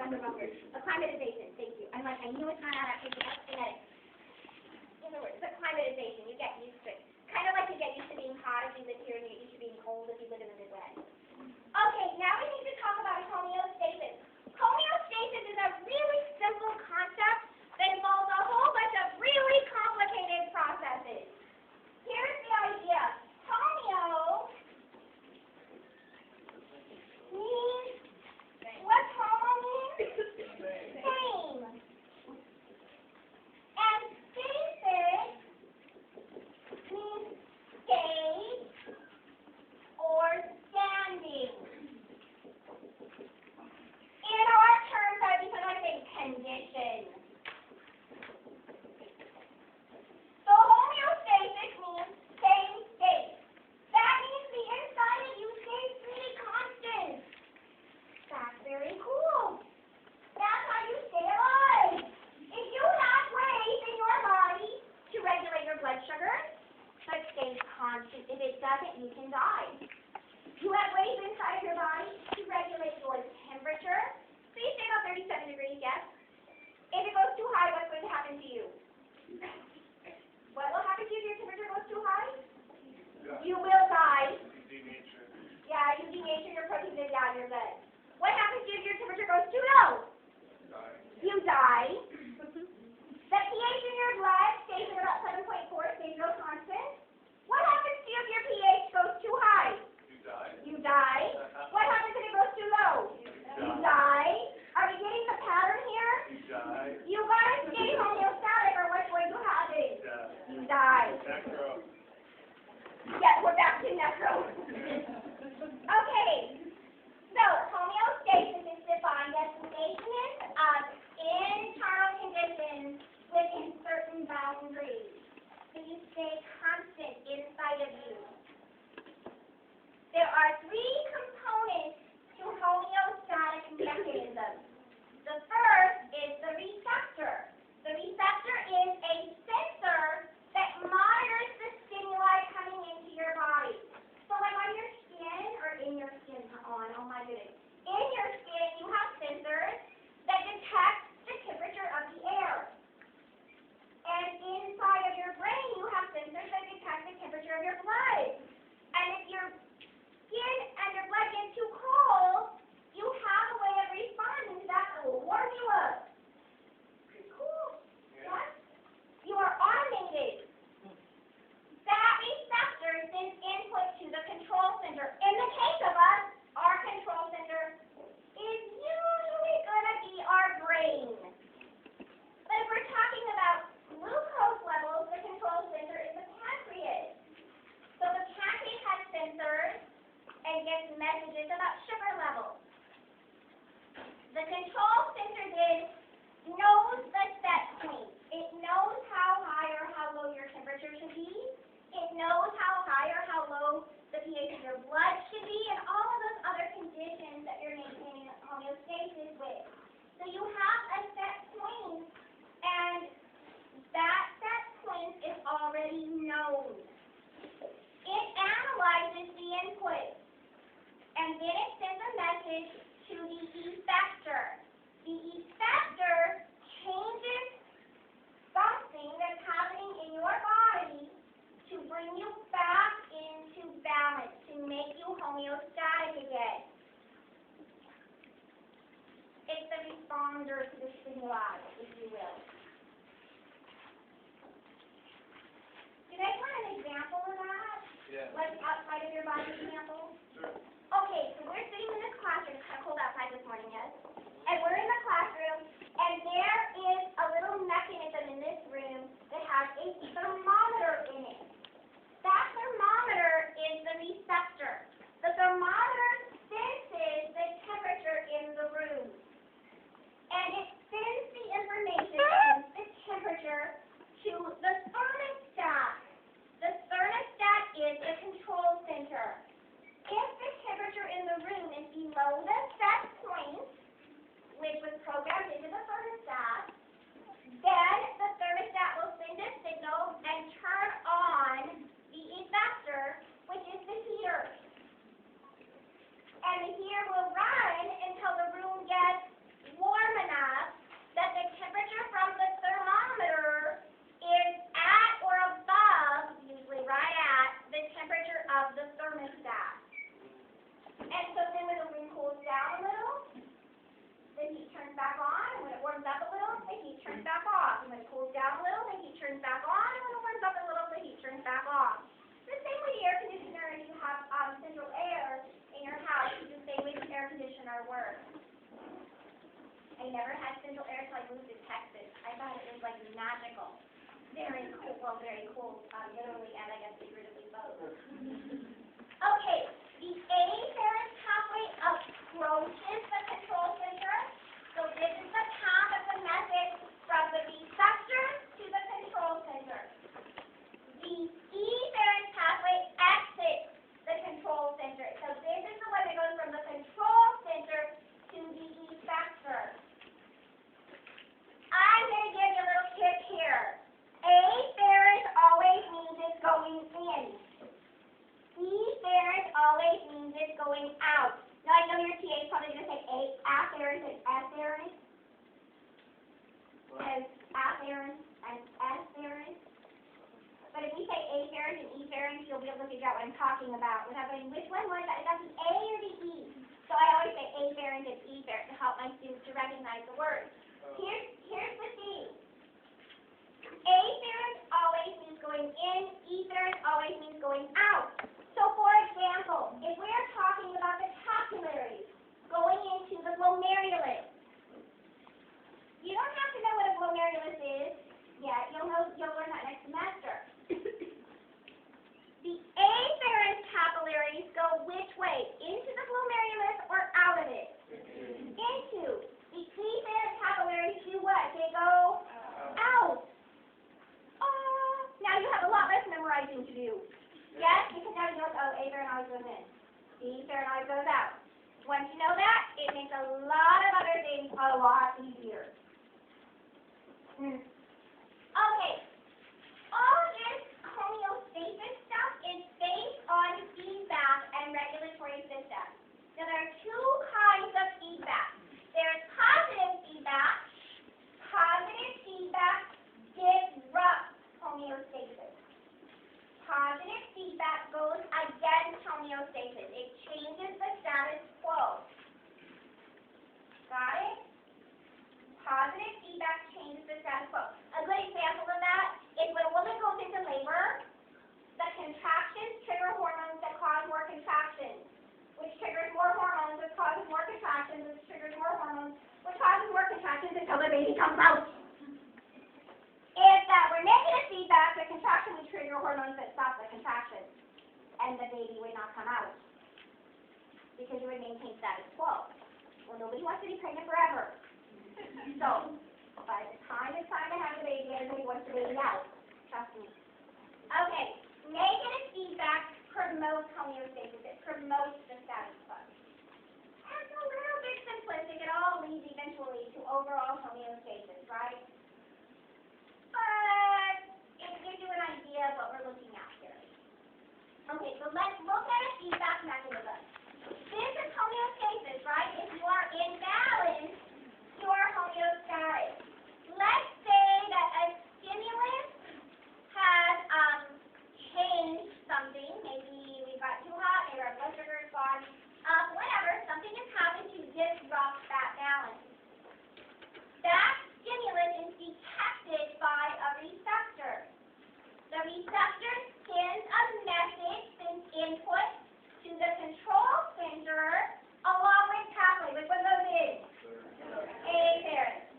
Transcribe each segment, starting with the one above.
Acclimatization, thank you. I'm like, I knew it's not adaptation, that's genetic. In other words, it's acclimatization. You get used to it. Kind of like you get used to being hot if you live here and you get used to being cold if you live in the Midwest. Okay, now we need to talk about homeostasis. Homeostasis is a really simple concept that involves a whole bunch of really complicated processes. Here's the idea. Homeo means, what's homo mean? Same. And stasis means stay or standing. In our terms, I would like to say condition. So homeostasis means same state. That means the inside of you stays pretty constant. That's very cool. That's how you stay alive. If you have ways in your body to regulate your blood sugar, so it stays constant. If it doesn't, you can die. You have ways inside of your body to regulate your temperature. So you stay about 37 degrees, yes? If it goes too high, what's going to happen to you? What will happen to you if your temperature goes too high? You will die. Yeah, you denature your proteins and you're dead. What happens to you if your temperature goes too low? You die. The pH in your blood stays at about 7.4, stays real constant. What happens to you if your pH goes too high? You die. What happens if it goes too low? You die. Are we getting the pattern here? You gotta stay homeostatic or what's going to happen? You die. Yeah, we're back to necro. Okay. So, homeostasis is defined as maintenance of internal conditions within certain boundaries. So you stay constant inside of you. There are three components to homeostatic mechanisms. The first is the receptor. The receptor is a sensor that monitors the stimuli coming into your body. So like on your skin, or in your skin, oh my goodness. In your skin, you have sensors that detect the temperature of the air. And inside of your brain, you have sensors that detect the temperature of your blood. And if your skin and your blood get too cold, you have a way of responding to that that will warm you up. Pretty cool. Yes? You are automated. That receptor sends input to the control center. In the case of us, our control center is usually going to be our brain. But if we're talking about glucose levels, the control center is the pancreas. So the pancreas has sensors and gets messages about sugar levels. The control center then knows the set point. It knows how high or how low your temperature should be. It knows how high or how low the pH of your blood should be, and all of those other conditions that you're maintaining homeostasis with. So you have a set point, and that set point is already known. It analyzes the input, and then it sends a message to the effector. The effector changes something that's happening in your body to bring you back into balance, to make you homeostatic again. It's the responder to the stimuli, if you will. Do you guys want an example of that? Yeah. Like outside of your body example? Sure. Okay, so we're sitting in this classroom. It's kind of cold outside this morning, yes? And we're in the classroom, and there is a little mechanism in this room that has a thermometer in it. That thermometer is the receptor. The thermometer senses the temperature in the room. And it sends the information, the temperature, to the thermostat. The thermostat is the control center. If the temperature in the room is below the set point, down a little, the heat turns back on, and when it warms up a little, the heat turns back off. The same with the air conditioner, if you have central air in your house, it's the same way the air conditioner works. I never had central air until I moved to Texas. I thought it was like magical. Very cool, well, very cool, literally and I guess figuratively both. Okay, the afferent pathway approaches the control center. So this is the path of the message from the receptor to the control center. The efferent pathway exits the control center. So this is the one that goes from the control center to the effector. I'm going to give you a little tip here. Afferent always means it's going in. Efferent always means it's going out. Now I know your TA is probably going to say afferent and efferent. Because afferent and efferent. But if we say afferent and efferent, you'll be able to figure out what I'm talking about. Without going, which one was that? Is that the A or the E? So I always say afferent and efferent to help my students to recognize the word. Here's the thing. Afferent always means going in, efferent always means going out. So for example, if we are talking about the capillaries going into the glomerulus, you don't have to know what a glomerulus is yet. You'll learn that next semester. The afferent capillaries go which way? Into the glomerulus or out of it? Into. The efferent capillaries do what? They go out. Now you have a lot less memorizing to do. Yes, because now you know, afferent always goes in. Efferent always goes out. Once you know that, it makes a lot of other things a lot easier. Okay. All this homeostasis stuff is based on feedback and regulatory systems. Now there are two kinds of feedback. There's positive feedback. Positive feedback disrupts homeostasis. Positive feedback goes against homeostasis. It changes the status quo. Got it? Positive feedback changes the status quo. A good example of that is when a woman goes into labor, the contractions trigger hormones that cause more contractions, which triggers more hormones, which causes more contractions, which triggers more hormones, which causes more contractions until the baby comes out. If that were negative feedback, the contraction would trigger hormones that stop the contraction, and the baby would not come out, because you would maintain status quo. Well, nobody wants to be pregnant forever. So, by the time it's time to have the baby, everybody wants the baby out. Trust me. Okay, negative feedback promotes homeostasis. It promotes the status quo. It's a little bit simplistic. It all leads eventually to overall homeostasis, right? But it gives you an idea of what we're looking at here. Okay, so let's look at a feedback mechanism. This is homeostasis, right? If you are in balance, you are homeostatic. Let's say that a stimulus has changed something. Maybe we got too hot, maybe our blood sugar has gone up, whatever. Something has happened to disrupt that balance. That stimulus is detected by a receptor. The receptor sends a message, sends input to the control center along with pathway. Which one goes in? Afferent.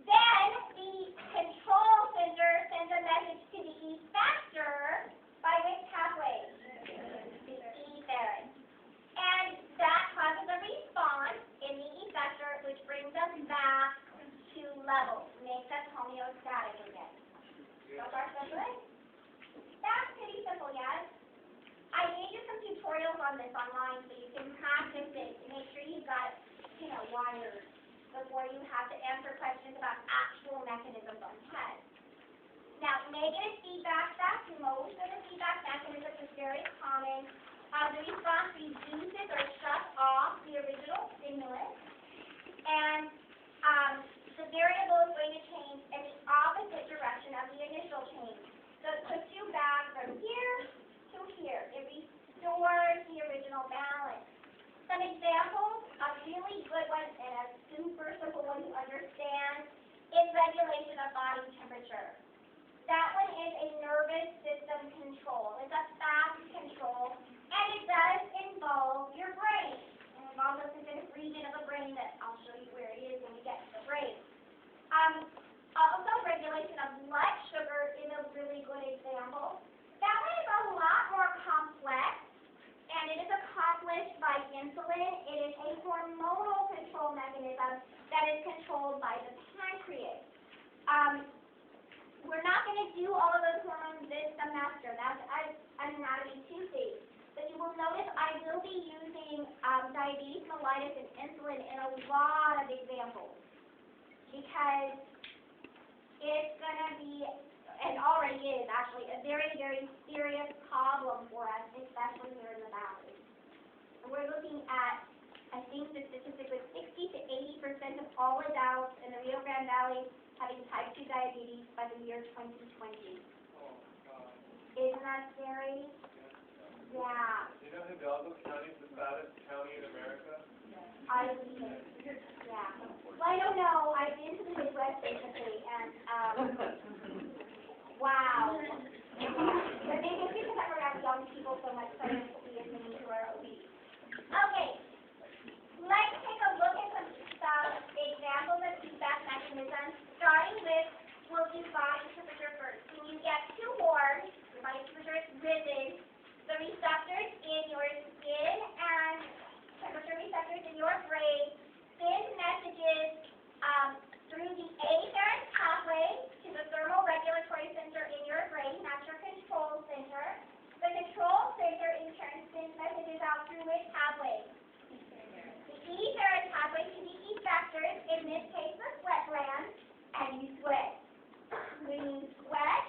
Then the control center sends a message to the effector by which pathway? The efferent. And that causes a response in the effector, which brings us back to level, makes us homeostatic again. So far, so good? That's pretty simple, yes? I gave you some tutorials on this online so you can practice it to make sure you've got, wires before you have to answer questions about actual mechanisms on tests. Now, negative feedback, that's most of the feedback mechanisms is very common. The response reduces or shuts off the original stimulus, and the variable is going to change in the opposite direction of the initial change. So it puts you back from here to here. It restores the original balance. Some examples, a really good one and a super simple one to understand is regulation of body temperature. That one is a nervous system control. It's a fast control, and it does involve your brain. It involves a specific region of the brain that I'll show you where it is when we get to the brain. Also, regulation of blood sugar is a really good example. That one is a lot more complex, and it is accomplished by insulin. It is a hormonal control mechanism that is controlled by the pancreas. We're not going to do all of those hormones this semester. That's an anatomy Tuesday. But you will notice I will be using diabetes mellitus and insulin in a lot of examples because it's going to be, and already is actually, a very, very serious problem for us, especially here in the Valley. And we're looking at, I think the statistic was 60 to 80% of all adults in the Rio Grande Valley having type 2 diabetes by the year 2020. Isn't that scary? Yeah. Do you know Hidalgo County is the fattest county in America? I believe it. Yeah. Well, I don't know. I've been to the Midwest recently, and wow. But maybe it's because I'm around young people so much, so I don't see as many who are obese. Okay. Let's take a look at some examples of feedback mechanisms, starting with, we'll do body temperature first. When you get too warm, your body temperature is risen, the receptors in your skin and temperature receptors in your brain send messages through the afferent pathway to the thermoregulatory center in your brain. That's your control center. The control center in turn sends messages out through which pathway? The efferent pathway to the effectors, in this case the sweat glands, and you sweat. When you sweat,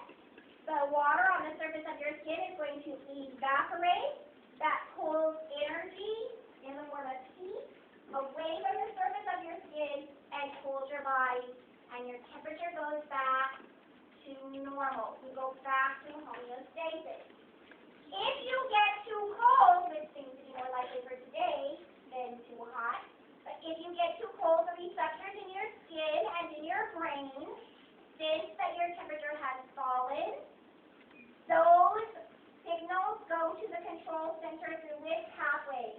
the water on the surface of your skin is going to evaporate. That pulls energy in the form of heat away from the surface of your skin and cools your body, and your temperature goes back to normal. You go back to homeostasis. If you get too cold, which seems to be more likely for today than too hot, but if you get too cold, the receptors in your skin and in your brain sense that your temperature has fallen. Those signals go to the control center through which pathway?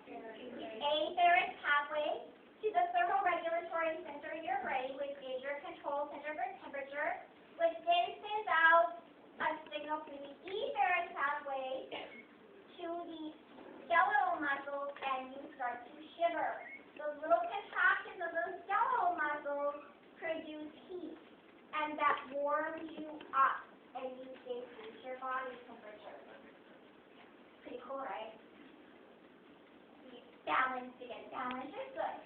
The afferent pathway to the thermoregulatory center in your brain, which is your control center for temperature, which then sends out a signal through the efferent pathway to the skeletal muscles, and you start to shiver. Those little contractions of those skeletal muscles produce heat, and that warms you up, and you increase your body temperature. Pretty cool, right? Balanced again. Balance is good.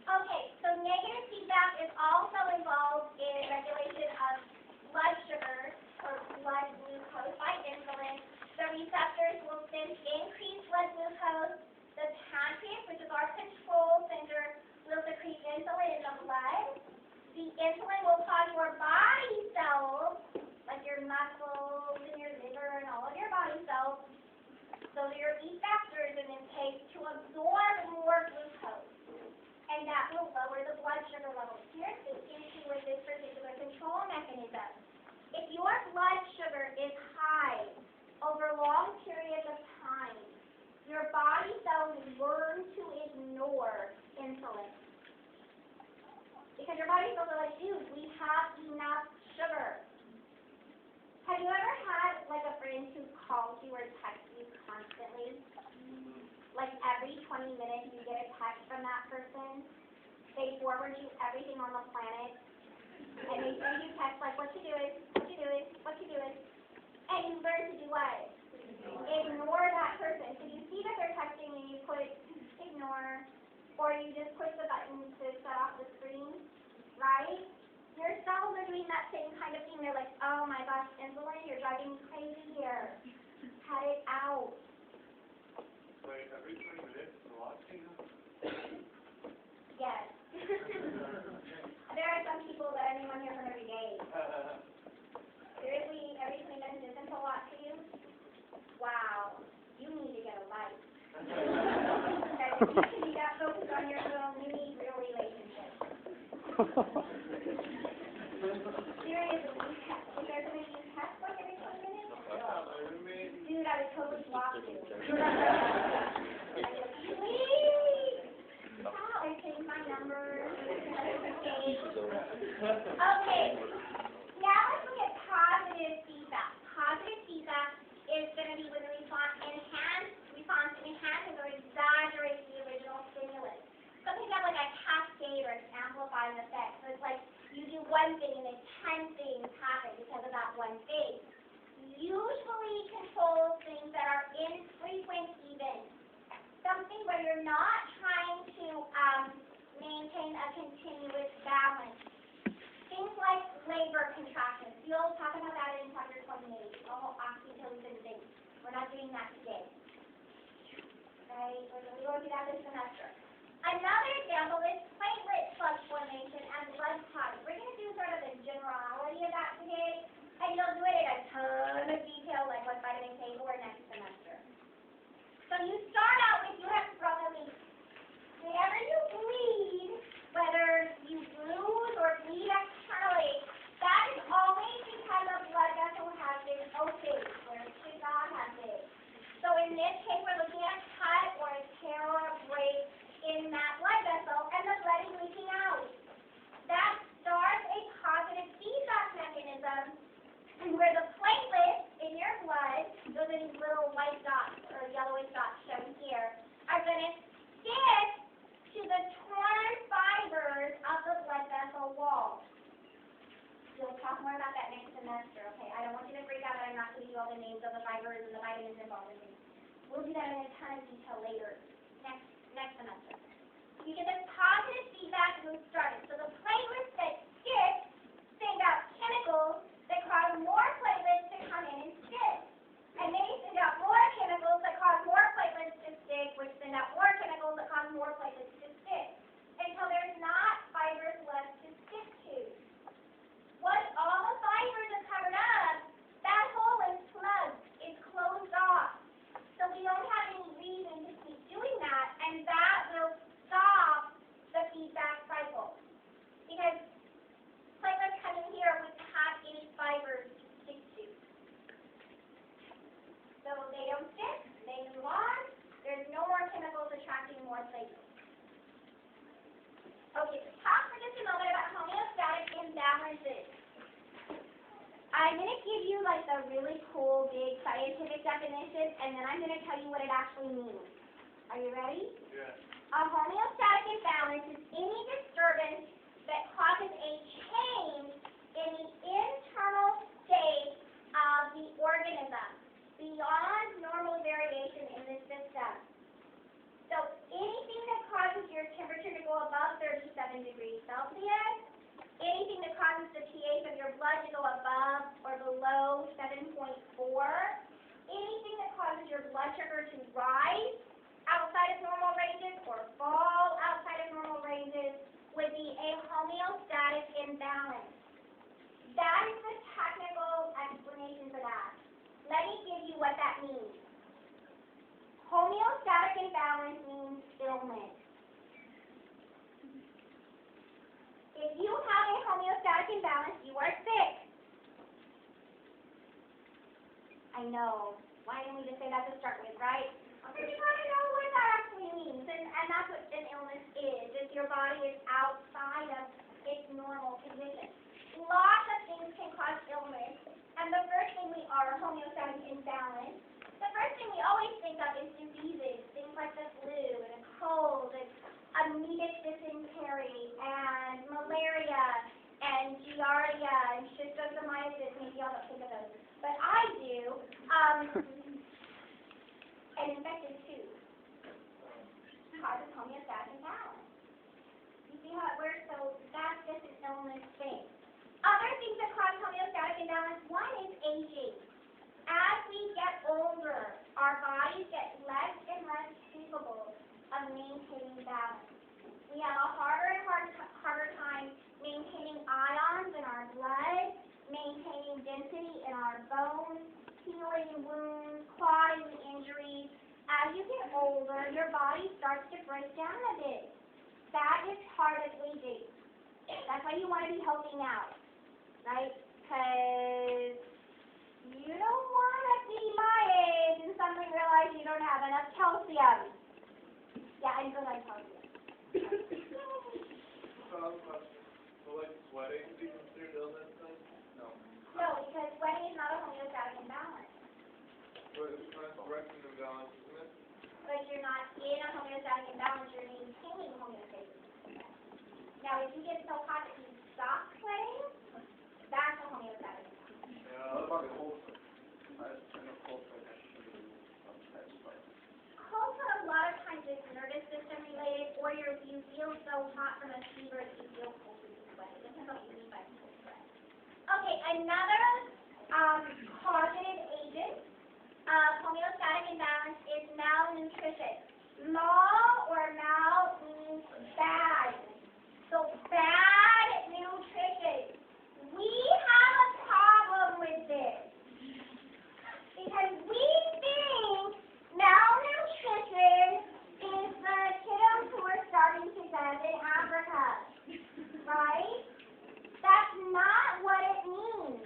Okay, so negative feedback is also involved in regulation of blood sugar or blood glucose by insulin. The receptors will send increased blood glucose. The pancreas, which is our control center, will secrete insulin in the blood. The insulin will cause your body cells, like your muscles and your liver and all of your body cells, so your effectors in this case, to absorb more glucose. And that will lower the blood sugar level. Here's the issue with this particular control mechanism. If your blood sugar is high over long periods of time, your body cells learn to ignore insulin. Because your body cells are like, dude, we have enough sugar. Have you ever had like a friend who calls you or texts you constantly? Like every 20 minutes you get a text from that person. They forward you everything on the planet. And they send you texts like, what you doing? What you doing? What you doing? And you learn to do what? Ignore that person. So you see that they're texting and you put ignore, or you just push the button to shut off the screen, right? Your cells are doing that same kind of thing. They're like, oh my gosh, insulin, you're driving me crazy here. Cut it out. Wait, every 20 minutes, a lot changes? Yes. There are some people that anyone hears from every day. Seriously, every 20 minutes isn't a lot to you? Wow. You need to get a life. Because if you can be that focused on your phone, you need real relationships. Seriously, is there somebody you test like every 20 minutes? Yeah, my roommate. Dude, I would totally block you. I go, please! Stop, I changed my number. Okay, now let's look at positive feedback. Positive feedback is going to be when the response enhances or exaggerates the original stimulus. Something that like a cascade or an amplifying effect. So it's like you do one thing and then 10 things happen because of that one thing. Usually controls things that are infrequent even. Something where you're not trying to maintain a continuous balance. Things like labor contractions. You'll talk about that in chapter 28. I'll ask you to listen to things. We're not doing that today. Okay, we're going to go through that this semester. Another example is platelet plug formation and blood clotting. We're going to do sort of the generality of that today, and you'll do it in a ton of detail, like what vitamin K for next semester. So you start out with you have probably, whenever you bleed, whether you bruise or bleed externally, that is always because a blood vessel has been opened, where it should not have been. So in this case, we're looking at a cut or a tear or a break in that blood vessel, and the blood is leaking out. That starts a positive feedback mechanism, where the platelets in your blood, those are these little white dots or yellowish dots shown here, are going to stick to the torn fibers of the blood vessel wall. We'll talk more about that next semester, okay? I don't want you to freak out that I'm not giving you all the names of the fibers and the vitamins involved in things. We'll do that in a ton of detail later, next semester. You get this positive feedback loop started. So the platelets that stick send out chemicals that cause more platelets to come in and stick. And they send out more chemicals that cause more platelets to stick, which send out more chemicals that cause more platelets to stick, until there's not fibers left to stick to. Once all the fibers are covered up, that hole is plugged, it's closed off. So we don't have any reason to keep doing that, and that will stop the feedback cycle. Because platelets coming here wouldn't have any fibers to stick to. So they don't stick, they move on, there's no more chemicals attracting more platelets. Okay, let's talk for just a moment about homeostatic imbalances. I'm going to give you like the really cool, big scientific definition, and then I'm going to tell you what it actually means. Are you ready? Yeah. A homeostatic imbalance is any disturbance that causes a change in the internal state of the organism beyond normal variation in the system. So anything that causes your temperature to go above 37 degrees Celsius, anything that causes the pH of your blood to go above or below 7.4, anything that causes your blood sugar to rise outside of normal ranges or fall outside of normal ranges would be a homeostatic imbalance. That is the technical explanation for that. Let me give you what that means. Homeostatic imbalance means illness. If you have a homeostatic imbalance, you are sick. I know. Why didn't we just say that to start with, right? Because you want to know what that actually means, and that's what an illness is. If your body is outside of its normal condition. Lots of things can cause illness, and the first thing we are homeostatic imbalance. The first thing we always think of is diseases, things like the flu and a cold and amoebic dysentery and malaria and giardia and schistosomiasis. Maybe y'all don't think of those, but I do. And infected too. Causes homeostatic imbalance. You see how it works? So that's just an illness thing. Other things that cause homeostatic imbalance, one is aging. As we get older, our bodies get less and less capable of maintaining balance. We have a harder and harder time maintaining ions in our blood, maintaining density in our bones, healing wounds, clotting injuries. As you get older, your body starts to break down a bit. That is part of aging. That's why you want to be helping out, right? Because you don't want to be my age and suddenly realize you don't have enough calcium. Yeah, I'm good on calcium. So like sweating be considered illness then? No. No, because sweating is not a homeostatic imbalance. But it's kind of correcting the balance, isn't it? But you're not in a homeostatic imbalance, you're maintaining homeostasis. Now, if you get so hot that you stop sweating, that's a homeostatic imbalance. Yeah. What about the cold sweat? I know cold sweat has to do with some types of Cold sweat a lot of times is nervous system related, or you feel so hot from a fever that you feel cold when you sweat. It depends on what you mean by cold sweat. Okay, another causative agent of homeostatic imbalance is malnutrition. Mal or mal means bad. So bad nutrition. We have a problem with this because we think malnutrition is the kiddos who are starving to death in Africa, right? That's not what it means.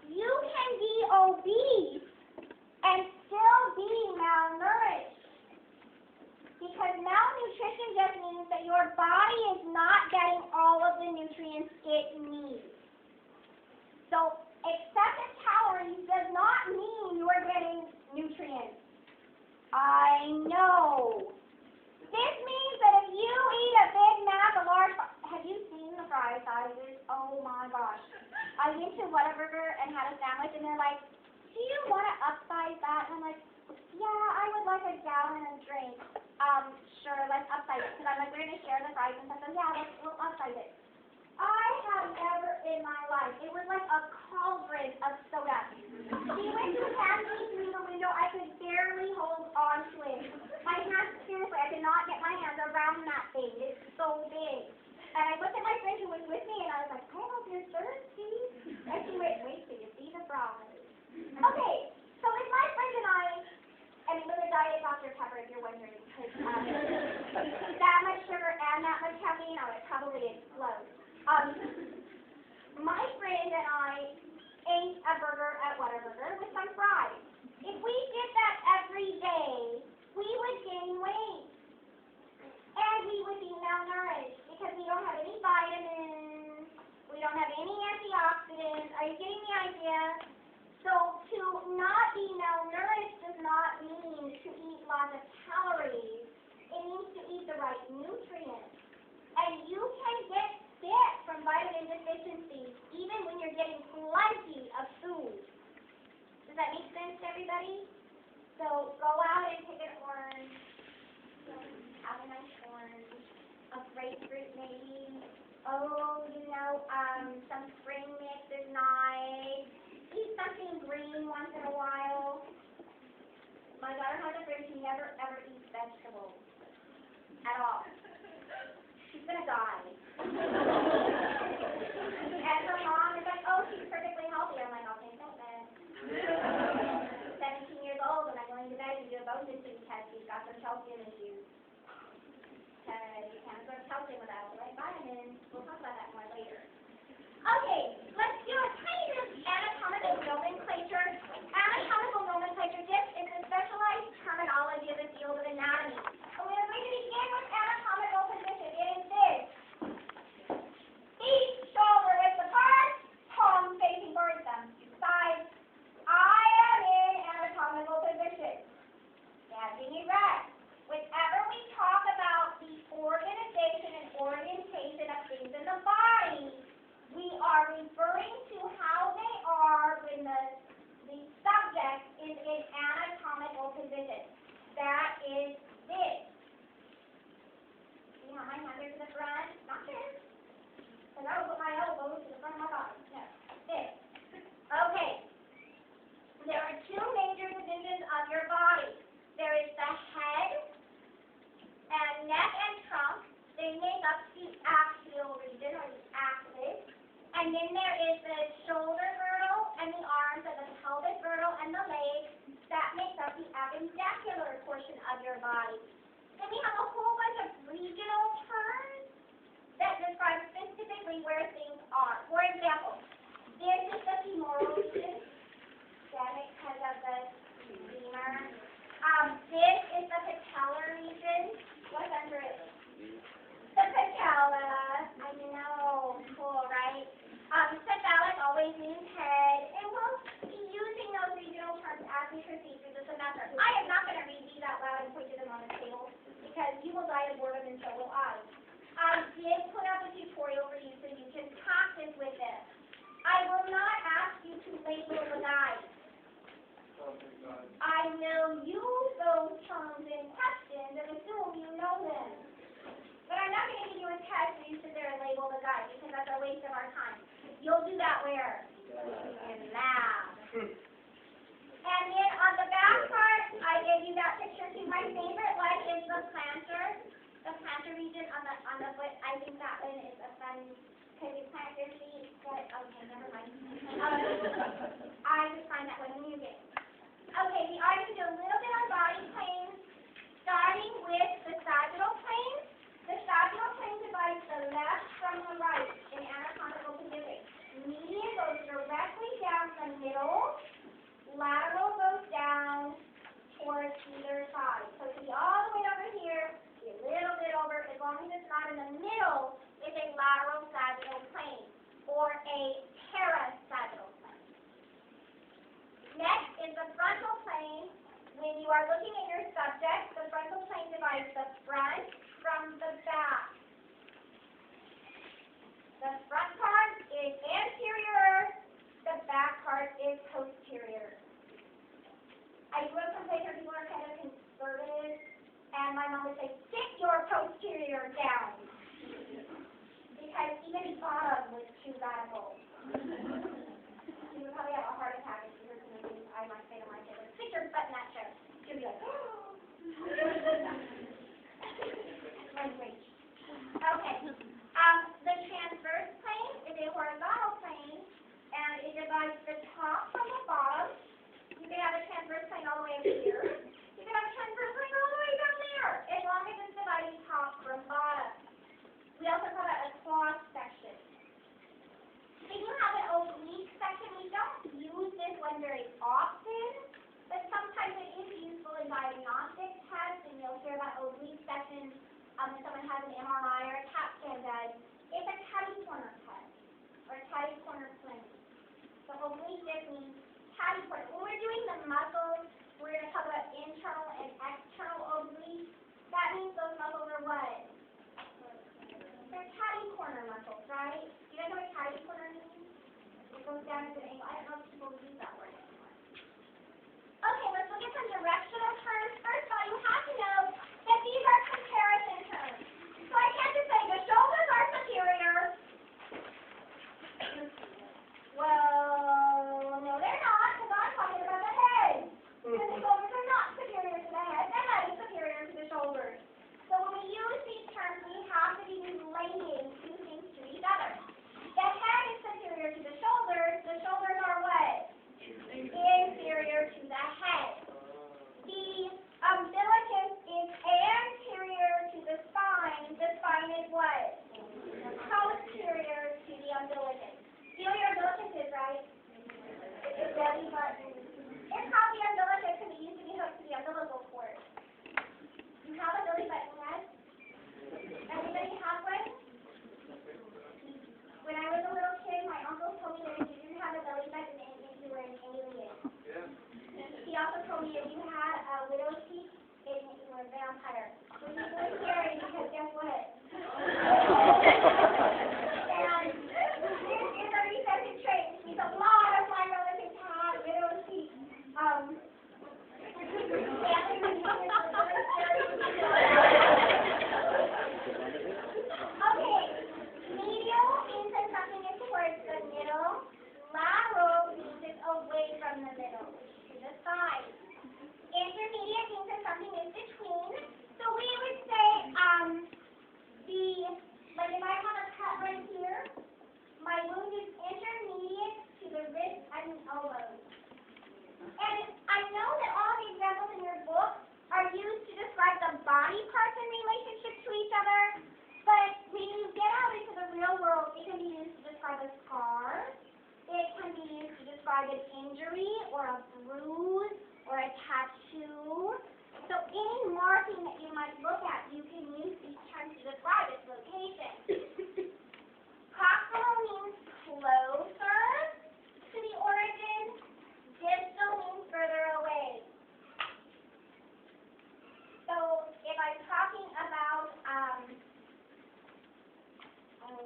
You can be obese and still be malnourished. Because malnutrition just means that your body is not getting all of the nutrients it needs. So excessive calories does not mean you are getting nutrients. I know. This means that if you eat a Big Mac, a large, have you seen the fry sizes? Oh my gosh. I went to Whataburger and had a sandwich and they're like, do you want to upsize that? And I'm like, yeah, I would like a gallon of drink. Sure, let's upsize it. Because I'm like, we're going to share the fries and stuff. So yeah, we'll upsize it. I have never in my life, it was like a cauldron of soda. She went to hand me through the window. I could barely hold on to it. My hands, seriously, I could not get my hands around that thing. It's so big. And I looked at my friend who was with me, and I was like, I hope you're thirsty. And she went, wait till you see the fries. Okay, so with my friend and it was a Diet Dr. Pepper, if you're wondering, because that much sugar and that much caffeine, I would probably explode. My friend and I ate a burger at Whataburger with some fries. If we did that every day, we would gain weight. And we would be malnourished because we don't have any vitamins, we don't have any antioxidants. Are you getting the idea? So to not be malnourished does not mean to eat lots of calories. It means to eat the right nutrients. And you can get sick from vitamin deficiencies even when you're getting plenty of food. Does that make sense to everybody? So go out and pick an orange. Have a nice orange. A grapefruit maybe. Oh, some spring mix is nice. Eat something green once in a while. My daughter has a friend who never ever eats vegetables at all. She's gonna die. And her mom is like, oh, she's perfectly healthy. I'm like, okay, so then. 17 years old and I'm going to bed and do a bone density test. She's got some calcium issues. Because you can't absorb calcium without the right vitamins. We'll talk about that more later. Okay, let's do a tiny bit of anatomical nomenclature. Anatomical nomenclature, this is the specialized terminology of the field of anatomy. And we're going to begin with anatomical position. It is this. Each shoulder width apart, palms facing towards them. Sides. I am in anatomical position. Standing erect. Whenever we talk about the organization and orientation of things in the body, we are referring to how they are when the subject is in anatomical position. That is this. See how my hands are to the front? Not this. Because I will put my elbows to the front of my body. No, this. Okay. There are two major divisions of your body. There is the head and neck and trunk. They make up the axial region or the axis. And then there is the shoulder girdle and the arms and the pelvic girdle and the legs. That makes up the appendicular portion of your body. Then we have a whole bunch of regional terms that describe specifically professor. I am not going to read these out loud and put them on the table because you will die of boredom and so will I. I did put up a tutorial for you so you can practice with this. I will not ask you to label the guide. I will use those terms in questions and assume you know them. But I'm not going to give you a test where you sit there and label the guide because that's a waste of our time. You'll do that where? In math. And then on the back part, I gave you that picture too. My favorite one is the plantar region on the foot. I think that one is a fun, because you plant your feet, but okay, never mind. I just find that one amusing. Okay, we are going to do a little bit on body planes, starting with the sagittal plane. The sagittal plane divides the left from the right in anatomical position. Median goes directly down the middle. Lateral goes down towards either side. So it can be all the way over here, be a little bit over. As long as it's not in the middle, it's a lateral sagittal plane or a parasagittal plane. Next is the frontal plane. When you are looking at your subject, the frontal plane divides the front from the back. The front part is anterior, the back part is posterior. I grew up someplace where people are kind of conservative, and my mom would say, sit your posterior down. Because even bottom was too radical. She would probably have a heart attack if she heard some of the things I might say to my kid. Like, sit your butt in that chair. She would be like, oh. Language. Okay. The transverse plane is a horizontal plane, and it divides the top from the bottom. You can have a transverse plane all the way up here. You can have a transverse plane all the way down there, as long as it's dividing top from bottom. We also call that a cross section. If you have an oblique section, we don't use this one very often, but sometimes it is useful in diagnostic tests, and you'll hear about oblique sections when someone has an MRI or a CAT scan done. It's a catty corner test, or catty corner plane. So oblique just means catty corner. When we're doing the muscles, we're going to talk about internal and external obliques. That means those muscles are what? They're catty corner muscles, right? Do you guys know what catty corner means? It goes down at an angle. I don't know if people use that word anymore. Okay, let's look at some directional terms. First of all, you have to know that these are comparison terms. So I can't just say the shoulders are superior. Well, no, they're not, because I'm talking about the head. And the shoulders are not superior to the head. The head is superior to the shoulders. So when we use these terms, we have to be relating two things to each other. The head is superior to the shoulders. The shoulders are what? Inferior to the head. The umbilicus is anterior to the spine. The spine is what? Posterior to the umbilicus. You know what your umbilicus is, right? It's belly button. It's called the umbilicus because it used to be hooked to the umbilical cord. You have a belly button, yes? Everybody have one? When I was a little kid, my uncle told me that if you didn't have a belly button, it meant you were an alien. Yeah. He also told me if you had a widow's peak, it meant you were a vampire. Which is really scary because guess what? And this is a recessive trait, which means a lot of my relatives had a widow's peak. Okay, medial means that something is towards the middle. Lateral means it's away from the middle, to the side. Intermediate means that something is between. So we would say, like if I have a cut right here, my wound is intermediate to the wrist and the elbow. And I know that all the examples in your book are used to describe the body parts in relationship to each other, but when you get out into the real world, it can be used to describe a scar, it can be used to describe an injury or a bruise or a tattoo. So any marking that you might look at, you can use these terms to describe its location. Proximal means closer to the origin. Distal means further away.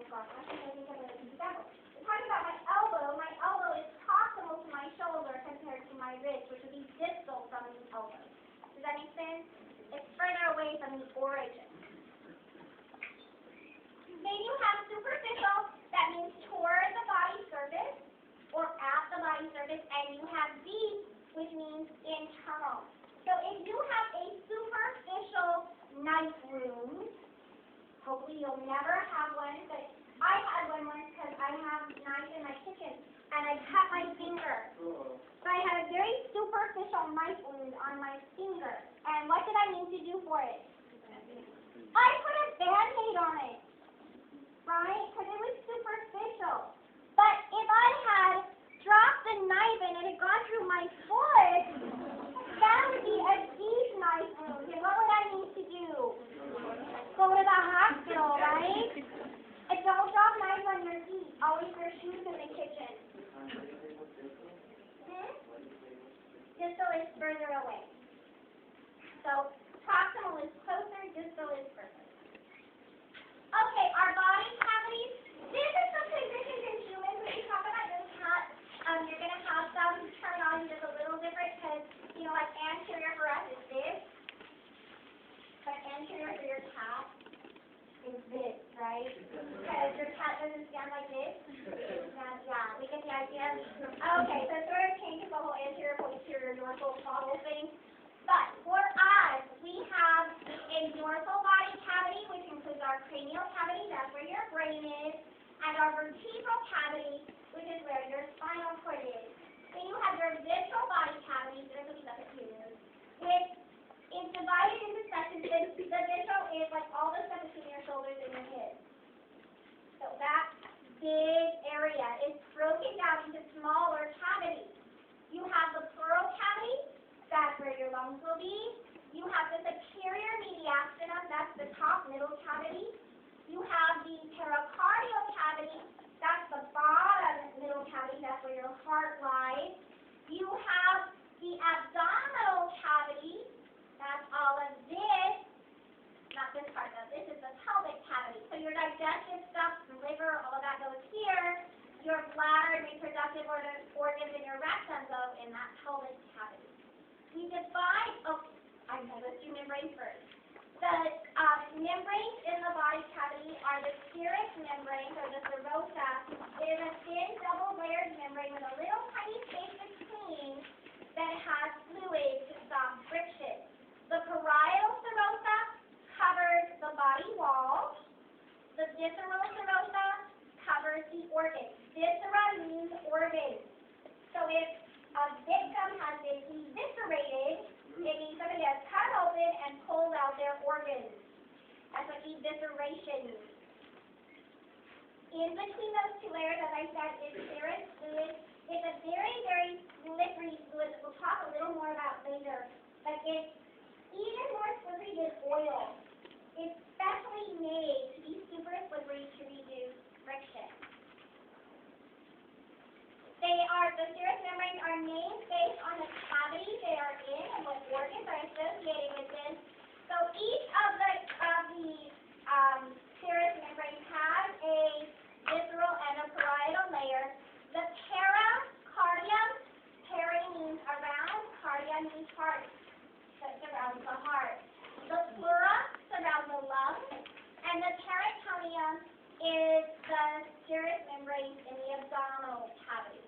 gosh, I think of it as an example. We're talking about my elbow. My elbow is proximal to my shoulder compared to my wrist, which would be distal from the elbow. Does that make sense? It's further away from the origin. Then you have superficial, that means toward the body surface or at the body surface, and you have deep, which means internal. So if you have a superficial knife wound, hopefully you'll never have one, but I had one once because I have knives in my kitchen, and I cut my finger. So I had a very superficial knife wound on my finger. And what did I need to do for it? I put a Band-Aid on it, right? Because it was superficial. But if I had dropped the knife and it had gone through my foot, that would be a deep knife wound. And what would I need to do? Go to the hospital, right? And don't drop knives on your feet. Always wear shoes in the kitchen. Distal is further away. So proximal is closer, distal is further. Okay, our body cavities. This is some positions in humans. When you talk about this cat, you're going to have some terminology that's a little different because, like anterior for us is this. But anterior for your cat is this, right? Because your cat doesn't stand like this. Yeah, we get the idea. Okay, so it sort of changes the whole anterior, posterior, dorsal, caudal thing. But for us, we have a dorsal body cavity, which includes our cranial cavity, that's where your brain is, and our vertebral cavity, which is where your spinal cord is. Then you have your visceral body cavity, this is which is divided into sections. The visceral is like all the stuff between your shoulders and your hips. So that big area is broken down into smaller cavities. You have the pleural cavity, that's where your lungs will be. You have the superior mediastinum, that's the top middle cavity. You have the pericardial cavity, that's the bottom middle cavity, that's where your heart lies. You have the abdominal cavity, that's all of this, not this part though, this is the pelvic cavity. So your digestive stuff, the liver, all of that goes here. Your bladder and reproductive organs and your rectum go in that pelvic cavity. We divide, let's do membrane first. The membranes in the body cavity are the serous membrane, or the serosa. It is a thin, double-layered membrane with a little tiny space between that has fluid to stop friction. The parietal serosa covers the body wall. The visceral serosa covers the organs. Viscera means organs. So if a victim has been eviscerated, it means somebody has cut open and pulled out their organs. That's what evisceration means. In between those two layers, as I said, is serous fluid. It's a very, very slippery fluid that we'll talk a little more about later. But it's even more slippery than oil. It's specially made to be super slippery to reduce friction. The serous membranes are named based on the cavity they are in and what organs are associated with this. So each of the serous membranes has a visceral and a parietal layer. The pericardium, peri means around, cardia means heart, so it surrounds the heart. The pleura surrounds the lungs, and the peritoneum is the serous membrane in the abdominal cavity.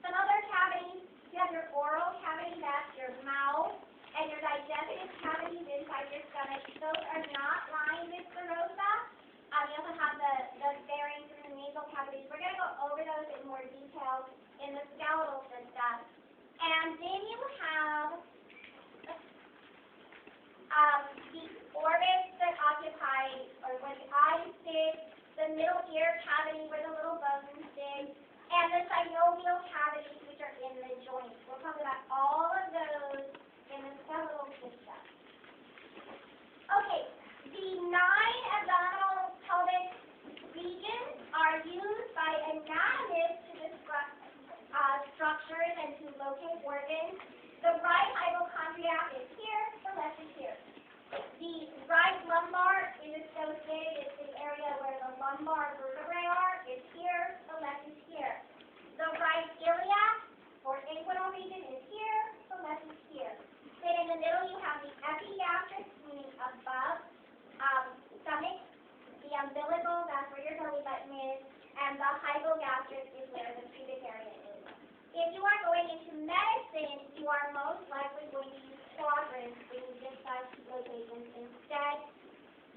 Some other cavities, you have your oral cavity, that's your mouth, and your digestive cavities inside your stomach. Those are not lined with serosa. You also have the pharynx and the nasal cavities. We're going to go over those in more detail in the skeletal system. And then you have the orbits that occupy, or where the eyes sit, the middle ear cavity where the little bones sit, and the synovial cavities, which are in the joints. We'll talk about all of those in the skeletal system. Okay, the 9 abdominal pelvic regions are used by anatomists to describe structures and to locate organs. The right hypochondriac is here, the left is here. The right lumbar is associated with the area where the lumbar vertebrae are is here, the left is here. The right iliac or inguinal region is here, the left is here. Then in the middle you have the epigastric, meaning above stomach, the umbilical, that's where your belly button is, and the hypogastric is where the pituitary is. If you are going into medicine, you are most likely going to use quadrants when you decide to go patients instead.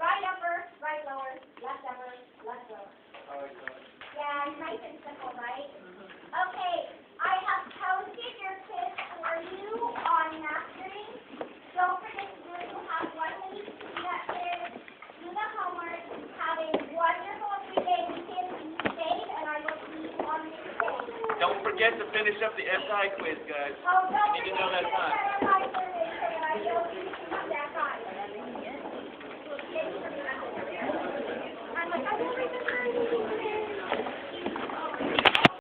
Right upper, right lower, left upper, left lower. I like that. Yeah, it's nice and simple, right? Okay, I have posted your tips for you on mastering. Don't forget to do it. You have 1 week to do that quiz. Do the homework. Have a wonderful 3-day weekend. Be safe, and I will see you on Tuesday. Don't forget to finish up the SI quiz, guys. Oh, don't You need forget to know that time. to my survey, and I will see you on that time. I'm like, I don't remember anything.